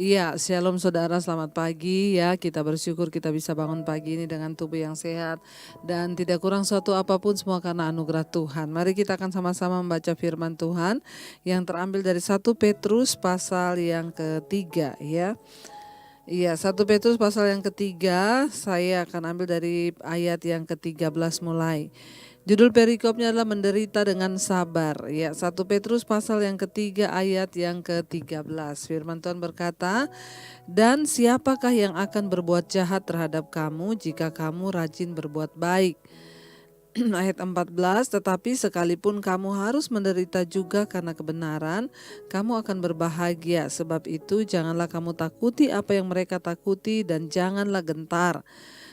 Iya, shalom saudara, selamat pagi ya. Kita bersyukur kita bisa bangun pagi ini dengan tubuh yang sehat dan tidak kurang suatu apapun, semua karena anugerah Tuhan. Mari kita akan sama-sama membaca firman Tuhan yang terambil dari 1 Petrus pasal yang ketiga ya. Iya, 1 Petrus pasal yang ketiga, saya akan ambil dari ayat yang ke-13 mulai. Judul perikopnya adalah menderita dengan sabar. Ya, 1 Petrus pasal yang ketiga ayat yang ke-13. Firman Tuhan berkata, "Dan siapakah yang akan berbuat jahat terhadap kamu jika kamu rajin berbuat baik?" Ayat 14, "Tetapi sekalipun kamu harus menderita juga karena kebenaran, kamu akan berbahagia. Sebab itu janganlah kamu takuti apa yang mereka takuti dan janganlah gentar.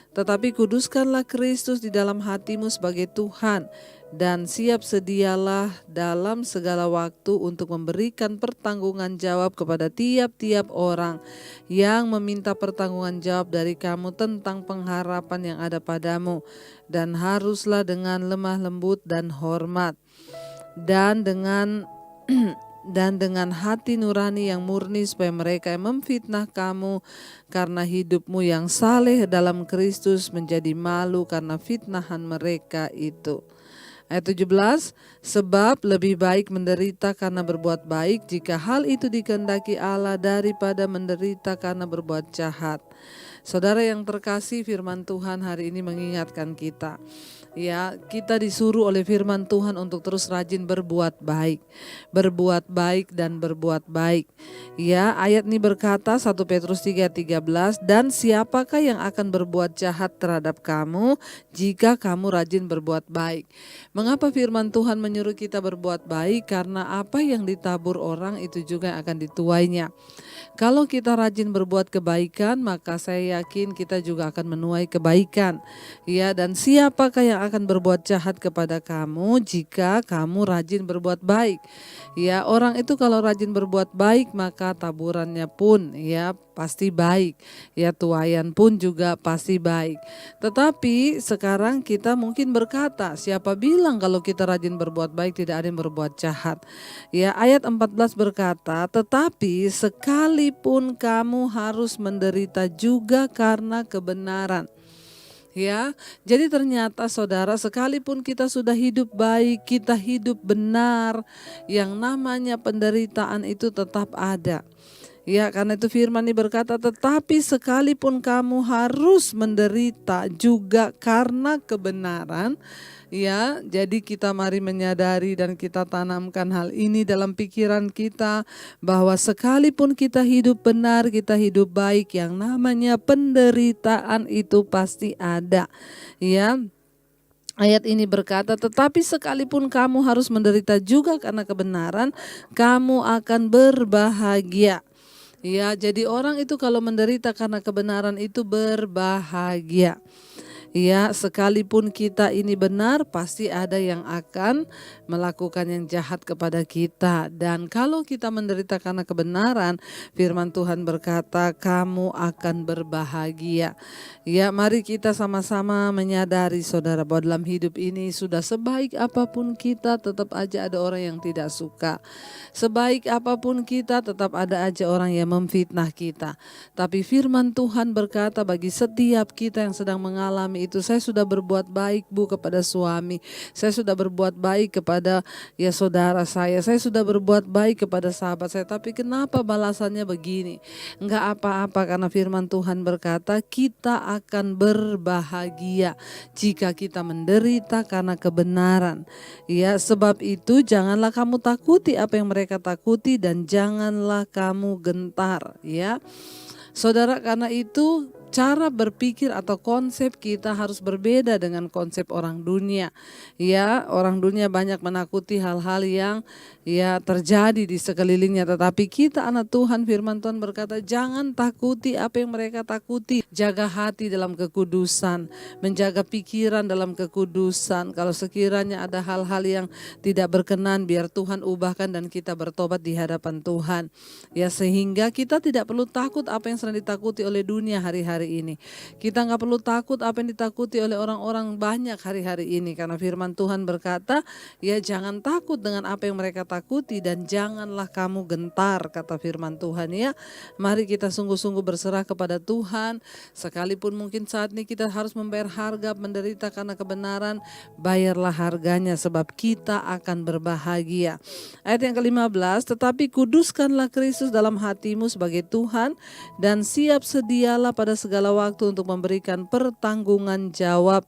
Tetapi kuduskanlah Kristus di dalam hatimu sebagai Tuhan, dan siap sedialah dalam segala waktu untuk memberikan pertanggungan jawab kepada tiap-tiap orang yang meminta pertanggungan jawab dari kamu tentang pengharapan yang ada padamu. Dan haruslah dengan lemah lembut dan hormat, dan dengan dan dengan hati nurani yang murni, supaya mereka yang memfitnah kamu karena hidupmu yang saleh dalam Kristus menjadi malu karena fitnahan mereka itu." Ayat 17, "Sebab lebih baik menderita karena berbuat baik, jika hal itu dikehendaki Allah, daripada menderita karena berbuat jahat." Saudara yang terkasih, firman Tuhan hari ini mengingatkan kita. Ya, kita disuruh oleh firman Tuhan untuk terus rajin berbuat baik. Berbuat baik dan berbuat baik. Ya, ayat ini berkata 1 Petrus 3:13, "Dan siapakah yang akan berbuat jahat terhadap kamu jika kamu rajin berbuat baik?" Mengapa firman Tuhan menyuruh kita berbuat baik? Karena apa yang ditabur orang itu juga akan dituainya. Kalau kita rajin berbuat kebaikan, maka saya yakin kita juga akan menuai kebaikan. Ya, dan siapakah yang akan berbuat jahat kepada kamu jika kamu rajin berbuat baik? Ya, orang itu kalau rajin berbuat baik, maka taburannya pun ya pasti baik. Ya, tuaian pun juga pasti baik. Tetapi sekarang kita mungkin berkata, siapa bilang kalau kita rajin berbuat baik tidak ada yang berbuat jahat? Ya, ayat 14 berkata, "Tetapi sekalipun kamu harus menderita juga karena kebenaran." Ya, jadi ternyata saudara, sekalipun kita sudah hidup baik, kita hidup benar, yang namanya penderitaan itu tetap ada. Ya, karena itu firman ini berkata, "Tetapi sekalipun kamu harus menderita juga karena kebenaran." Ya, jadi kita mari menyadari dan kita tanamkan hal ini dalam pikiran kita, bahwa sekalipun kita hidup benar, kita hidup baik, yang namanya penderitaan itu pasti ada. Ya, ayat ini berkata, "Tetapi sekalipun kamu harus menderita juga karena kebenaran, kamu akan berbahagia." Ya, jadi orang itu kalau menderita karena kebenaran itu berbahagia. Ya, sekalipun kita ini benar, pasti ada yang akan melakukan yang jahat kepada kita. Dan kalau kita menderita karena kebenaran, firman Tuhan berkata, kamu akan berbahagia. Ya, mari kita sama-sama menyadari saudara, bahwa dalam hidup ini sudah sebaik apapun kita, tetap aja ada orang yang tidak suka. Sebaik apapun kita, tetap ada aja orang yang memfitnah kita. Tapi firman Tuhan berkata, bagi setiap kita yang sedang mengalami itu, saya sudah berbuat baik Bu kepada suami, saya sudah berbuat baik kepada ya saudara saya sudah berbuat baik kepada sahabat saya, tapi kenapa balasannya begini? Enggak apa-apa, karena firman Tuhan berkata kita akan berbahagia jika kita menderita karena kebenaran. Ya, sebab itu janganlah kamu takuti apa yang mereka takuti, dan janganlah kamu gentar. Ya, saudara, karena itu cara berpikir atau konsep kita harus berbeda dengan konsep orang dunia. Ya, orang dunia banyak menakuti hal-hal yang ya terjadi di sekelilingnya, tetapi kita anak Tuhan, firman Tuhan berkata, jangan takuti apa yang mereka takuti. Jaga hati dalam kekudusan, menjaga pikiran dalam kekudusan. Kalau sekiranya ada hal-hal yang tidak berkenan, biar Tuhan ubahkan dan kita bertobat di hadapan Tuhan. Ya, sehingga kita tidak perlu takut apa yang sedang ditakuti oleh dunia hari-hari hari ini. Kita nggak perlu takut apa yang ditakuti oleh orang-orang banyak hari-hari ini, karena firman Tuhan berkata, ya jangan takut dengan apa yang mereka takuti dan janganlah kamu gentar, kata firman Tuhan ya. Mari kita sungguh-sungguh berserah kepada Tuhan, sekalipun mungkin saat ini kita harus membayar harga menderita karena kebenaran, bayarlah harganya sebab kita akan berbahagia. Ayat yang ke-15, tetapi kuduskanlah Kristus dalam hatimu sebagai Tuhan dan siap sedialah pada segala waktu untuk memberikan pertanggungan jawab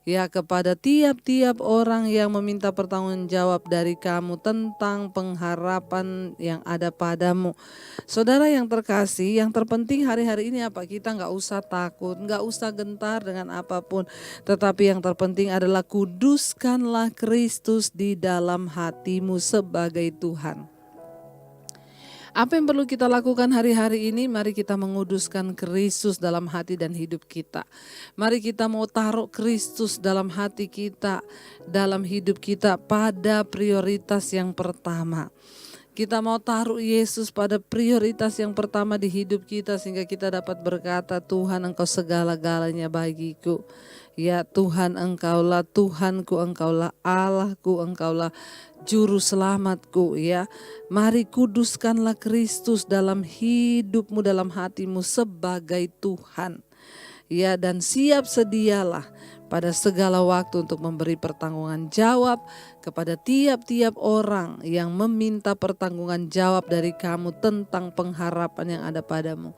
ya kepada tiap-tiap orang yang meminta pertanggungjawab dari kamu tentang pengharapan yang ada padamu. Saudara yang terkasih, yang terpenting hari-hari ini apa? Kita nggak usah takut, nggak usah gentar dengan apapun. Tetapi yang terpenting adalah kuduskanlah Kristus di dalam hatimu sebagai Tuhan. Apa yang perlu kita lakukan hari-hari ini? Mari kita menguduskan Kristus dalam hati dan hidup kita. Mari kita mau taruh Kristus dalam hati kita, dalam hidup kita pada prioritas yang pertama. Kita mau taruh Yesus pada prioritas yang pertama di hidup kita sehingga kita dapat berkata, Tuhan Engkau segala-galanya bagiku. Ya Tuhan Engkaulah Tuhanku, Engkaulah Allahku, Engkaulah Juru Selamatku ya. Mari kuduskanlah Kristus dalam hidupmu, dalam hatimu sebagai Tuhan. Ya, dan siap sedialah pada segala waktu untuk memberi pertanggungan jawab kepada tiap-tiap orang yang meminta pertanggungan jawab dari kamu tentang pengharapan yang ada padamu.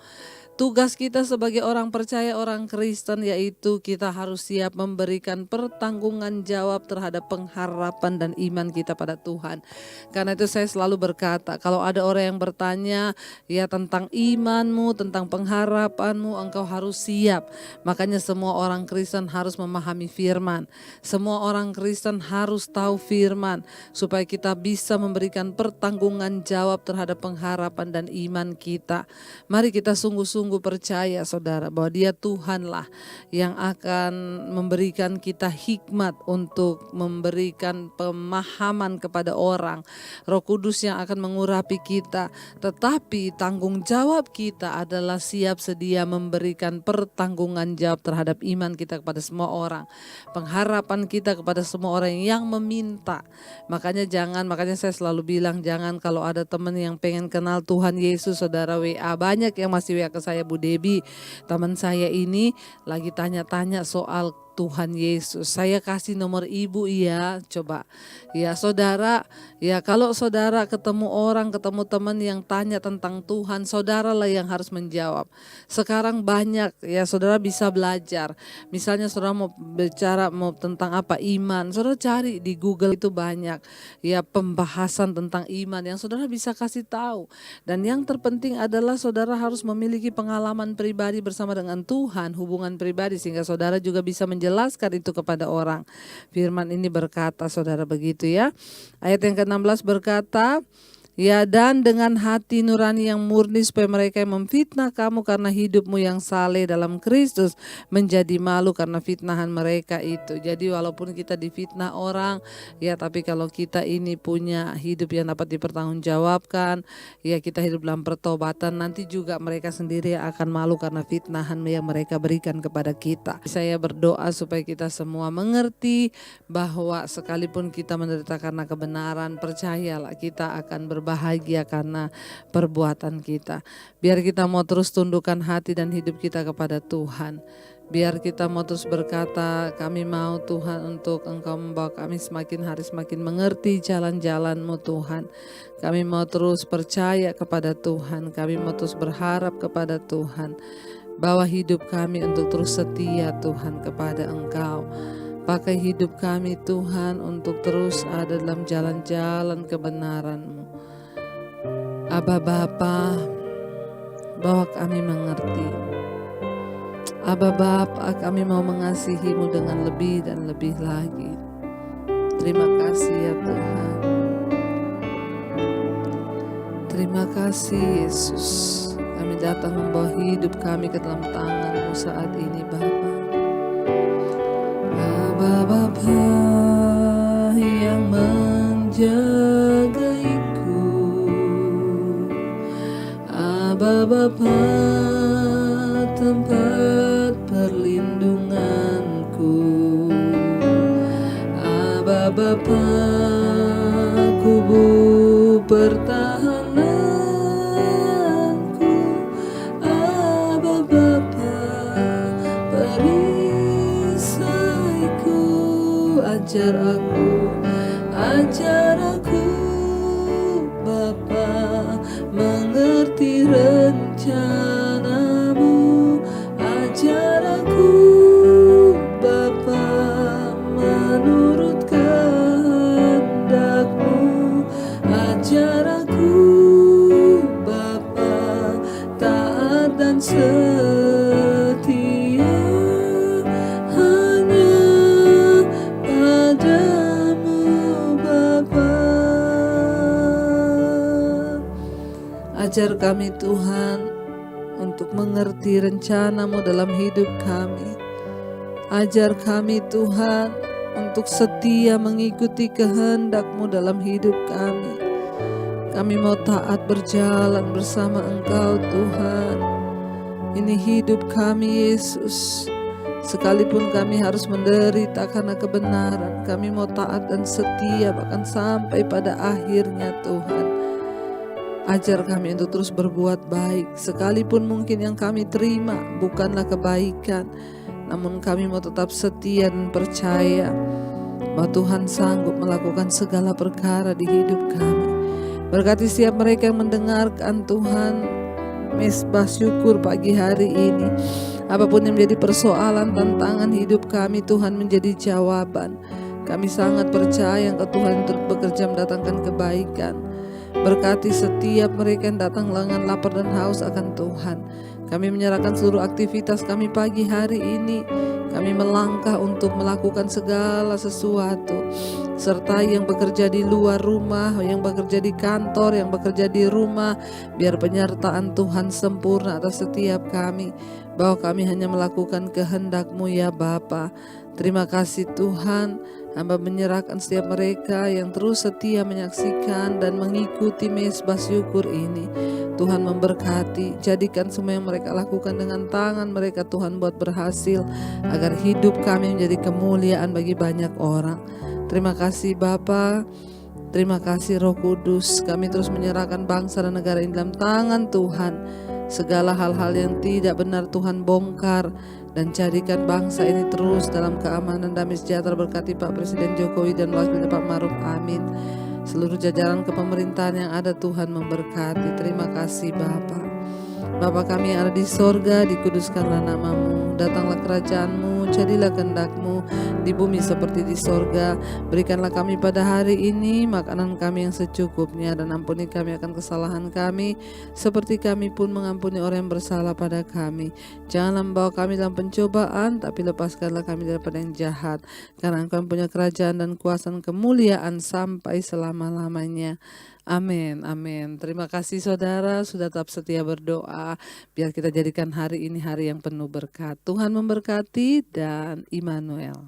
Tugas kita sebagai orang percaya, orang Kristen, yaitu kita harus siap memberikan pertanggungan jawab terhadap pengharapan dan iman kita pada Tuhan. Karena itu saya selalu berkata, kalau ada orang yang bertanya ya tentang imanmu, tentang pengharapanmu, engkau harus siap. Makanya semua orang Kristen harus memahami firman. Semua orang Kristen harus tahu firman supaya kita bisa memberikan pertanggungan jawab terhadap pengharapan dan iman kita. Mari kita sungguh-sungguh percaya saudara bahwa Dia Tuhanlah yang akan memberikan kita hikmat untuk memberikan pemahaman kepada orang. Roh Kudus yang akan mengurapi kita, tetapi tanggung jawab kita adalah siap sedia memberikan pertanggungan jawab terhadap iman kita kepada semua orang, pengharapan kita kepada semua orang yang meminta. Makanya saya selalu bilang, jangan kalau ada teman yang pengen kenal Tuhan Yesus, saudara WA, banyak yang masih WA ke saya, Bu Debi, teman saya ini lagi tanya-tanya soal Tuhan Yesus. Saya kasih nomor ibu ya, coba. Ya saudara, ya kalau saudara ketemu orang, ketemu teman yang tanya tentang Tuhan, saudaralah yang harus menjawab. Sekarang banyak ya saudara bisa belajar. Misalnya saudara mau bicara tentang apa iman, saudara cari di Google itu banyak ya pembahasan tentang iman yang saudara bisa kasih tahu. Dan yang terpenting adalah saudara harus memiliki pengalaman pribadi bersama dengan Tuhan, hubungan pribadi sehingga saudara juga bisa menjelaskan itu kepada orang. Firman ini berkata saudara begitu ya. Ayat yang ke-16 berkata, ya dan dengan hati nurani yang murni supaya mereka yang memfitnah kamu karena hidupmu yang saleh dalam Kristus menjadi malu karena fitnahan mereka itu. Jadi walaupun kita difitnah orang ya, tapi kalau kita ini punya hidup yang dapat dipertanggungjawabkan ya, kita hidup dalam pertobatan, nanti juga mereka sendiri akan malu karena fitnahan yang mereka berikan kepada kita. Saya berdoa supaya kita semua mengerti bahwa sekalipun kita menderita karena kebenaran, percayalah kita akan bahagia karena perbuatan kita. Biar kita mau terus tundukkan hati dan hidup kita kepada Tuhan. Biar kita mau terus berkata, kami mau Tuhan untuk Engkau membawa kami semakin hari semakin mengerti jalan-jalan-Mu Tuhan. Kami mau terus percaya kepada Tuhan. Kami mau terus berharap kepada Tuhan. Bawa hidup kami untuk terus setia Tuhan kepada Engkau. Pakai hidup kami Tuhan untuk terus ada dalam jalan-jalan kebenaran-Mu. Aba Bapa, bahwa kami mengerti. Aba Bapa, kami mau mengasihi-Mu dengan lebih dan lebih lagi. Terima kasih ya Tuhan. Terima kasih Yesus. Kami datang membawa hidup kami ke dalam tangan-Mu saat ini Bapa. Aba Bapa yang menjagaiku, Aba Bapa tempat perlindunganku. Aba Bapa, kubu pertahananku. Aba Bapa, perisaiku. Ajar aku Bapa, mengerti rencanamu. Ajar aku Bapa, menurut kehendakmu. Ajar aku Bapa, taat dan setia hanya padamu Bapa. Ajar kami Tuhan untuk mengerti rencana-Mu dalam hidup kami. Ajar kami Tuhan untuk setia mengikuti kehendak-Mu dalam hidup kami. Kami mau taat berjalan bersama Engkau Tuhan. Ini hidup kami Yesus. Sekalipun kami harus menderita karena kebenaran, kami mau taat dan setia bahkan sampai pada akhirnya Tuhan. Ajar kami untuk terus berbuat baik, sekalipun mungkin yang kami terima bukanlah kebaikan, namun kami mau tetap setia dan percaya bahwa Tuhan sanggup melakukan segala perkara di hidup kami. Berkati setiap mereka yang mendengarkan Tuhan mesbah syukur pagi hari ini. Apapun yang menjadi persoalan, tantangan hidup kami, Tuhan menjadi jawaban. Kami sangat percaya Engkau Tuhan turut bekerja mendatangkan kebaikan. Berkati setiap mereka yang datang dengan lapar dan haus akan Tuhan. Kami menyerahkan seluruh aktivitas kami pagi hari ini. Kami melangkah untuk melakukan segala sesuatu. Serta yang bekerja di luar rumah, yang bekerja di kantor, yang bekerja di rumah. Biar penyertaan Tuhan sempurna atas setiap kami. Bahwa kami hanya melakukan kehendak-Mu ya Bapa. Terima kasih Tuhan. Hamba menyerahkan setiap mereka yang terus setia menyaksikan dan mengikuti mesbah syukur ini. Tuhan memberkati, jadikan semua yang mereka lakukan dengan tangan mereka Tuhan buat berhasil, agar hidup kami menjadi kemuliaan bagi banyak orang. Terima kasih Bapa, terima kasih Roh Kudus. Kami terus menyerahkan bangsa dan negara ini dalam tangan Tuhan. Segala hal-hal yang tidak benar Tuhan bongkar, dan jadikan bangsa ini terus dalam keamanan damai sejahtera. Berkati Pak Presiden Jokowi dan Wakilnya Pak Maruf, amin. Seluruh jajaran kepemerintahan yang ada Tuhan memberkati. Terima kasih Bapa. Bapa kami yang ada di sorga, dikuduskanlah nama-Mu. Datanglah kerajaan-Mu, jadilah kehendak-Mu di bumi seperti di sorga. Berikanlah kami pada hari ini makanan kami yang secukupnya, dan ampuni kami akan kesalahan kami, seperti kami pun mengampuni orang yang bersalah pada kami. Janganlah membawa kami dalam pencobaan, tapi lepaskanlah kami daripada yang jahat. Karena Engkau punya kerajaan dan kuasa dan kemuliaan sampai selama-lamanya. Amin, amin. Terima kasih saudara sudah tetap setia berdoa. Biar kita jadikan hari ini hari yang penuh berkat. Tuhan memberkati dan Immanuel.